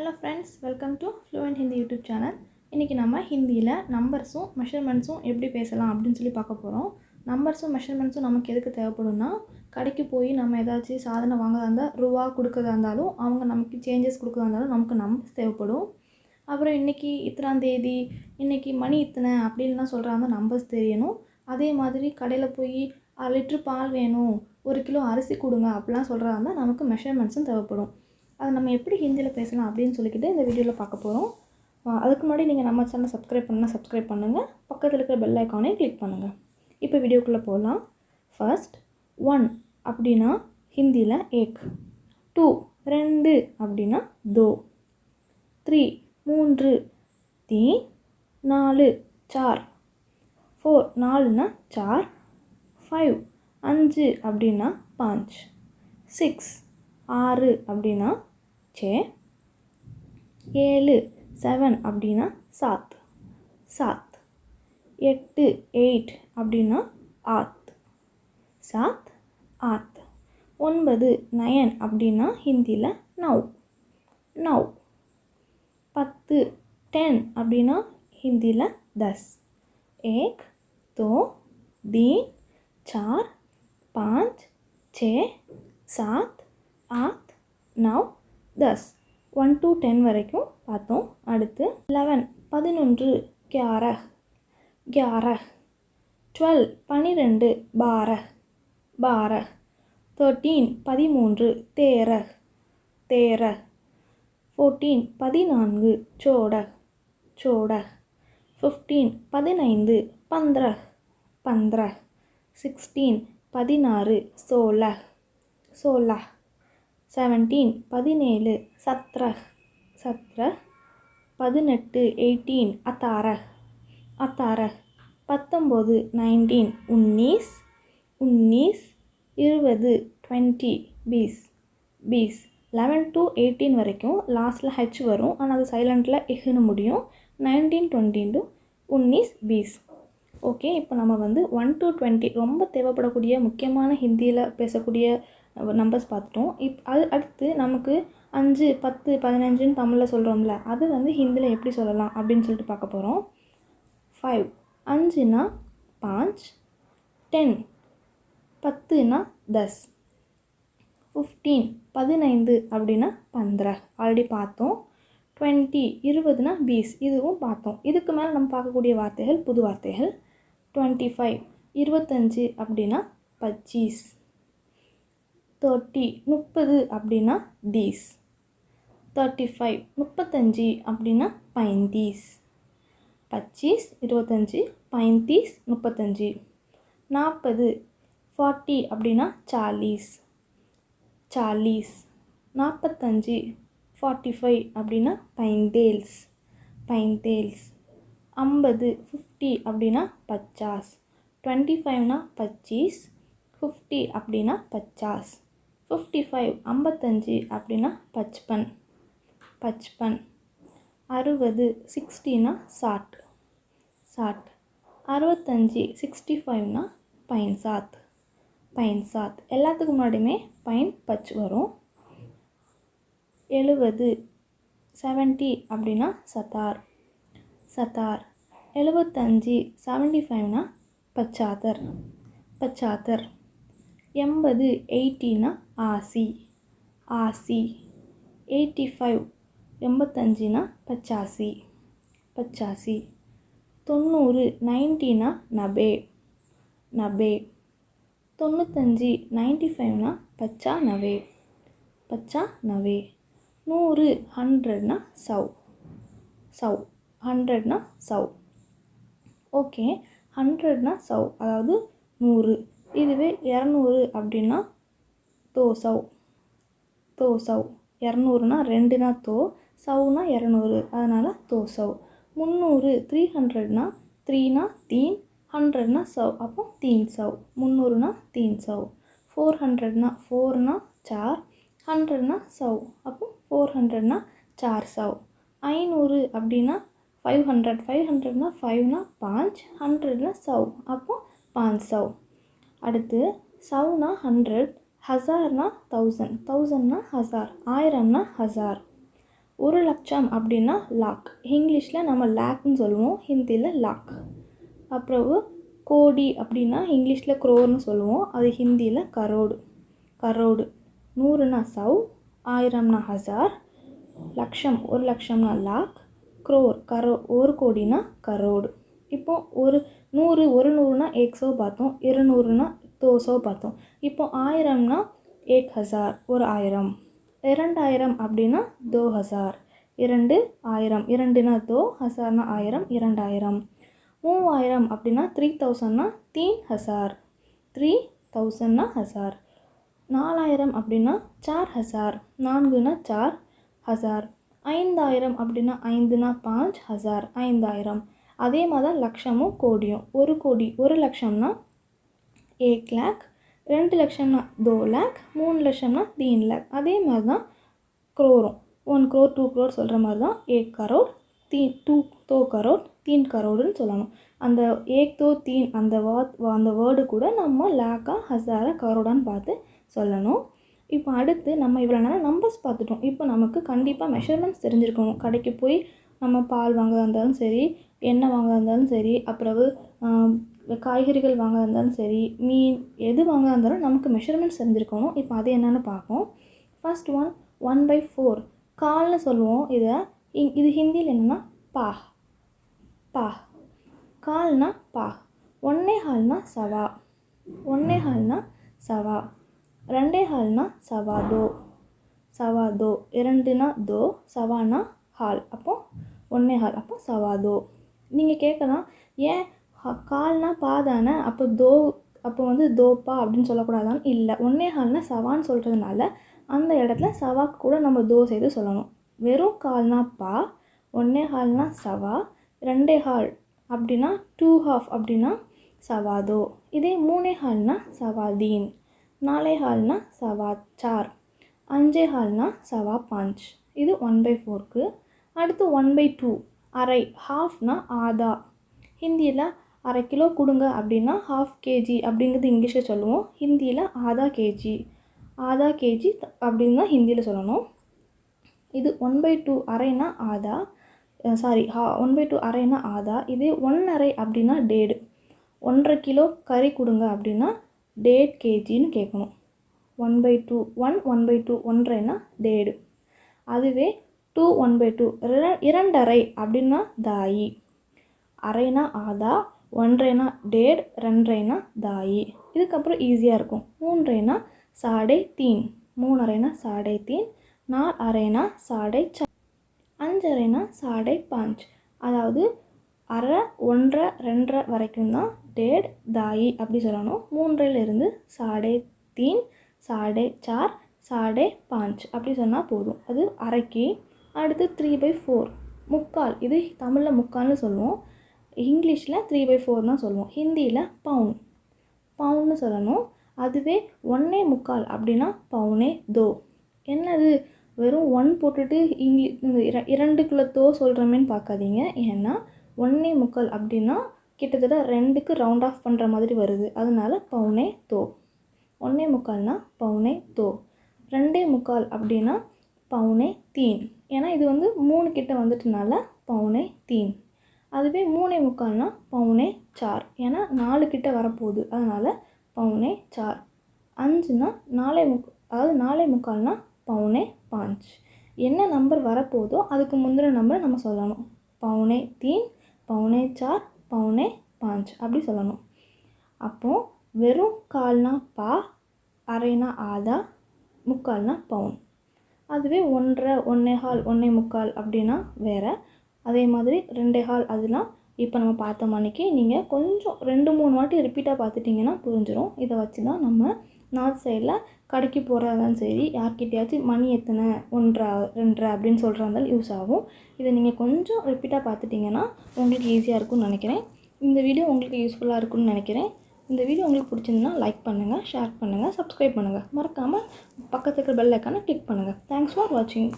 Hello friends, welcome to Fluent Hindi YouTube channel. இன்னைக்கு நம்ம ஹிந்தியில நம்பர்ஸும் மெஷர்மெண்ட்ஸும் எப்படி பேசலாம் அப்படினு சொல்லி பார்க்க போறோம். நம்பர்ஸும் மெஷர்மெண்ட்ஸும் நமக்கு எதுக்கு தேவைப்படும்னா கடைக்கு போய் நம்ம ஏதாச்சும் சாதனை வாங்குறதா இருந்தா ரூபா கொடுக்கறதா இருந்தாலும் அவங்க நமக்கு சேஞ்சஸ் கொடுக்கறதா இருந்தாலும் நமக்கு நம்பர்ஸ் தேவைப்படும். அப்புறம் இன்னைக்கு இத்தனாம் தேதி இன்னைக்கு மணி இத்தனை அப்படின்லாம் சொல்றாங்க நம்பர்ஸ் தெரியணும். அதே மாதிரி கடையில் போய் 1 லிட்டர் பால் வேணும் 1 கிலோ அரிசி கொடுங்க அப்படிலாம் சொல்றதா இருந்தா நமக்கு மெஷர்மெண்ட்ஸும் தேவைப்படும். அதை நம்ம எப்படி ஹிந்தியில் பேசலாம் அப்படின்னு சொல்லிக்கிட்டு இந்த வீடியோவில் பார்க்க போகிறோம். அதுக்கு முன்னாடி நீங்கள் நம்ம சேனலை சப்ஸ்கிரைப் பண்ணுங்கள், பக்கத்தில் இருக்கிற பெல் ஐக்கானையும் கிளிக் பண்ணுங்கள். இப்போ வீடியோக்குள்ளே போகலாம். ஃபர்ஸ்ட் 1 அப்படின்னா ஹிந்தியில் ஏக், 2 2 அப்படின்னா தோ, 3 3 तीन 4 4, 4 4னா 4, 5 5 அப்படின்னா 5, 6 6 அப்படின்னா 6, 7 7 அப்படின்னா 7 7, 8 8 அப்படின்னா 8 7 8, 9 9 அப்படின்னா ஹிந்தியில் 9 9, 10 10 அப்படின்னா ஹிந்தியில் 10, 1 2 3 4 5 6 7 8 9 10, 1 to 10 வரைக்கும் பார்த்தோம். அடுத்து 11 11 11 11, 12 12 12 12, 13 13 13 13, 14 14 14 14, 15 15 15 15, 16 16 16 16, 17 17 17 17, 18 18 18 18, 19 19 19 19, 20 20 20 20, 11 to 18 வரைக்கும் லாஸ்ட்டில் ஹெச் வரும், ஆனால் அது சைலண்டில் இஹ்னு முடியும். 19 20 19 20. ஓகே, இப்போ நம்ம 1 to 20 ரொம்ப தேவைப்படக்கூடிய முக்கியமான ஹிந்தியில் பேசக்கூடிய நம்பர்ஸ் பார்த்துட்டோம். அது அடுத்து நமக்கு 5 10 15ன்னு தமிழில் சொல்கிறோம்ல, அது ஹிந்தியில் எப்படி சொல்லலாம் அப்படின்னு சொல்லிட்டு பார்க்க போகிறோம். 5 5னா 5, 10 10னா 10, 15 15 அப்படின்னா 15 ஆல்ரெடி பார்த்தோம். 20 20னா 20 இதுவும் பார்த்தோம். இதுக்கு மேலே நம்ம பார்க்கக்கூடிய வார்த்தைகள் புது வார்த்தைகள். 25 25 அப்படின்னா 25, 30 30 அப்படின்னா 30, 35 35 அப்படின்னா 35 25 25 35 35, 40 40 அப்படின்னா 40 40, 45 45 அப்படின்னா 45 45, 50 50 அப்படின்னா 50, 25னா 25 50 அப்படின்னா 50, 55 55 அப்படின்னா 55 55, 60 60னா 60 60, 65 65னா 65 65, எல்லாத்துக்கு முன்னாடியுமே பைன் பச் வரும். 70 70 அப்படின்னா சத்தார் சத்தார், 75 75னா 75 75, 80 80னா ஆசி ஆசி, 85 85னா 85 85, 90 90னா 90 90, 95 95னா 95 95, 100 100னா 100 100 100னா 100. ஓகே, 100னா 100 அதாவது 100. இதுவே 200 அப்படின்னா 200 200, 200னா 2னா தோ, 100னா 200 அதனால் 200. 300 300னா 3னா 3, 100னா 100 அப்போ 300, 300னா 300. 400னா 4னா 4, 100னா 100 அப்போ 400னா 400. 500 அப்படின்னா 500 500னா 5னா 5, 100னா 100 அப்போ 500. அடுத்து 100னா 100, 1000னா 1000, 1000னா 1000, 1000னா 1000. ஒரு லட்சம் அப்படின்னா லாக். இங்கிலீஷில் நம்ம லேக்னு சொல்லுவோம், ஹிந்தியில் லாக். அப்புறம் கோடி அப்படின்னா இங்கிலீஷில் க்ரோர்னு சொல்லுவோம், அது ஹிந்தியில் கரோடு. கரோடு. 100னா சவ், 1000னா ஹசார், லட்சம் ஒரு லட்சம்னா லாக், க்ரோர் ஒரு கோடினா கரோடு. இப்போது ஒரு 100னா 100 பார்த்தோம், 200னா 200 பார்த்தோம். இப்போ 1000னா 1000 ஒரு 1000, 2000 அப்படின்னா 2000, 2000, 2னா 2, ஹசார்னா 1000, 2000. 3000 அப்படின்னா 3000னா 3000, 3000னா ஹசார். 4000 அப்படின்னா 4000, 4னா 4000. 5000 அப்படின்னா 5னா 5000, 5000. அதே மாதிரி தான் லட்சமும் கோடியும். ஒரு கோடி ஒரு லட்சம்னா 1 लाख, 2 லட்சம்னா 2 लाख, 3 லட்சம்னா 3 लाख. அதே மாதிரி தான் க்ரோரும். 1 crore 2 crore சொல்கிற மாதிரி தான் 1 करोड़ 2 करोड़ 3 करोड़ன்னு சொல்லணும். அந்த 1 2 3 அந்த வேர்டு கூட நம்ம லேக்காக ஹசாரா கரோடான்னு பார்த்து சொல்லணும். இப்போ அடுத்து நம்ம இவ்வளோ நேரம் நம்பர்ஸ் பார்த்துட்டோம். இப்போ நமக்கு கண்டிப்பாக மெஷர்மெண்ட்ஸ் தெரிஞ்சிருக்கணும். கடைக்கு போய் நம்ம பால் வாங்க இருந்தாலும் சரி, எண்ணெய் வாங்க இருந்தாலும் சரி, அப்புறம் காய்கறிகள் வாங்க இருந்தாலும் சரி, மீன் எது வாங்க இருந்தாலும் நமக்கு மெஷர்மெண்ட்ஸ் தெரிஞ்சிருக்கணும். இப்போ அது என்னென்னு பார்ப்போம். ஃபர்ஸ்ட் 1/4 கால்னு சொல்லுவோம். இது ஹிந்தியில் என்னென்னா பா. பா கால்னா பா. 1/4னா சவா. 1/4னா சவா. 2/4னா சவா தோ. சவா தோ. 2னா தோ, சவானா ஹால். அப்போது 1/4, அப்போ சவா தோ. நீங்கள் கேட்கலாம், ஏன் கால்னா பா தானே, அப்போ தோப்பா அப்படின்னு சொல்லக்கூடாதான்? இல்லை, 1/4னா சவான்னு சொல்கிறதுனால அந்த இடத்துல சவாக்கு கூட நம்ம தோ செய்து சொல்லணும். வெறும் கால்னா பா, 1/4னா சவா, 2/4 அப்படின்னா 2/2 அப்படின்னா சவா தோ. இதே 3/4னா சவா தீன், 4/4னா சவா சார், 5/4னா சவா 5. இது 1/4க்கு. அடுத்து 1/2 அரை. ஹாஃப்னா ஆதா. ஹிந்தியில் அரை கிலோ கொடுங்க அப்படின்னா ½ kg அப்படிங்கிறது இங்கிலீஷில் சொல்லுவோம், ஹிந்தியில் ஆதா கேஜி. ஆதா கேஜி அப்படின்னு தான் ஹிந்தியில் சொல்லணும். இது 1/2 அரைனா ஆதா, 1/2 அரைனா ஆதா. இதே 1/2 அப்படின்னா டேடு. 1.5 கிலோ கறி கொடுங்க அப்படின்னா டேட் கேஜின்னு கேட்கணும். 1/2 1/2 1/2னா டேடு. அதுவே 2/2 2.5 அப்படின்னா தாயி. அரைனா ஆதா, 1.5னா டேட், 2.5னா தாயி. இதுக்கப்புறம் ஈஸியாக இருக்கும். 3.5னா சாடே தீன், 3.5னா சாடே தீன், 4.5னா சாடே சார், 5.5னா சாடே 5. அதாவது அரை, 1.5, 2.5 வரைக்கும் தான் டேட் தாயி அப்படி சொல்லணும். 3.5லேருந்து சாடே தீன், சாடே சார், சாடே 5 அப்படி சொன்னால் போதும். அது அரைக்கு. அடுத்து 3/4 முக்கால். இது தமிழில் முக்கால்னு சொல்லுவோம், இங்கிலீஷில் 3/4 தான் சொல்லுவோம். ஹிந்தியில் பவுன்னு சொல்லணும். அதுவே 1.25 அப்படின்னா பவுனே தோ. என்னது வெறும் 1 போட்டுட்டு இரண்டுக்குள்ள தோ சொல்கிறோமேன்னு பார்க்காதீங்க. ஏன்னா 1.25 அப்படின்னா கிட்டத்தட்ட 2க்கு ரவுண்ட் ஆஃப் பண்ணுற மாதிரி வருது, அதனால பவுனே தோ. 1.25னா பவுனே தோ. 2.25 அப்படின்னா பவுனே தீன். ஏன்னா இது 3 கிட்ட வந்துட்டனால பவுனே தீன். அதுவே 3.25னா பவுனே சார், ஏன்னா 4 கிட்ட வரப்போகுது, அதனால் பவுனே சார். 5னா 4.25னா பவுனே 5. என்ன நம்பர் வரப்போதோ அதுக்கு முந்தின நம்பர் நம்ம சொல்லணும். பவுனே தீன், பவுனே சார், பவுனே 5 அப்படி சொல்லணும். அப்போது வெறும் கால்னா பா, அரைனா ஆதா, முக்கால்னா பவுன். அதுவே 1.5, 1.25, 1.25 அப்படின்னா வேறு. அதே மாதிரி 2.25 அதெல்லாம் இப்போ நம்ம பார்த்த மணிக்கு நீங்கள் கொஞ்சம் 2-3 வாட்டி ரிப்பீட்டாக பார்த்துட்டிங்கன்னா புரிஞ்சிடும். இதை வச்சு தான் நம்ம நார்த் சைடில் கடைக்கு போகிறதாலும் சரி, யார்கிட்டையாச்சும் மணி எத்தனை 1.5 2.5 அப்படின்னு சொல்கிறாந்தாலும் யூஸ் ஆகும். இதை நீங்கள் கொஞ்சம் ரிப்பீட்டாக பார்த்துட்டிங்கன்னா உங்களுக்கு ஈஸியாக இருக்கும்னு நினைக்கிறேன். இந்த வீடியோ உங்களுக்கு யூஸ்ஃபுல்லாக இருக்கும்னு நினைக்கிறேன். இந்த வீடியோ உங்களுக்கு பிடிச்சிருந்தா லைக் பண்ணுங்கள், ஷேர் பண்ணுங்கள், சப்ஸ்கிரைப் பண்ணுங்கள். மறக்காமல் பக்கத்துக்கு பெல் ஐக்கானை கிளிக் பண்ணுங்கள். தேங்க்ஸ் ஃபார் வாட்சிங்.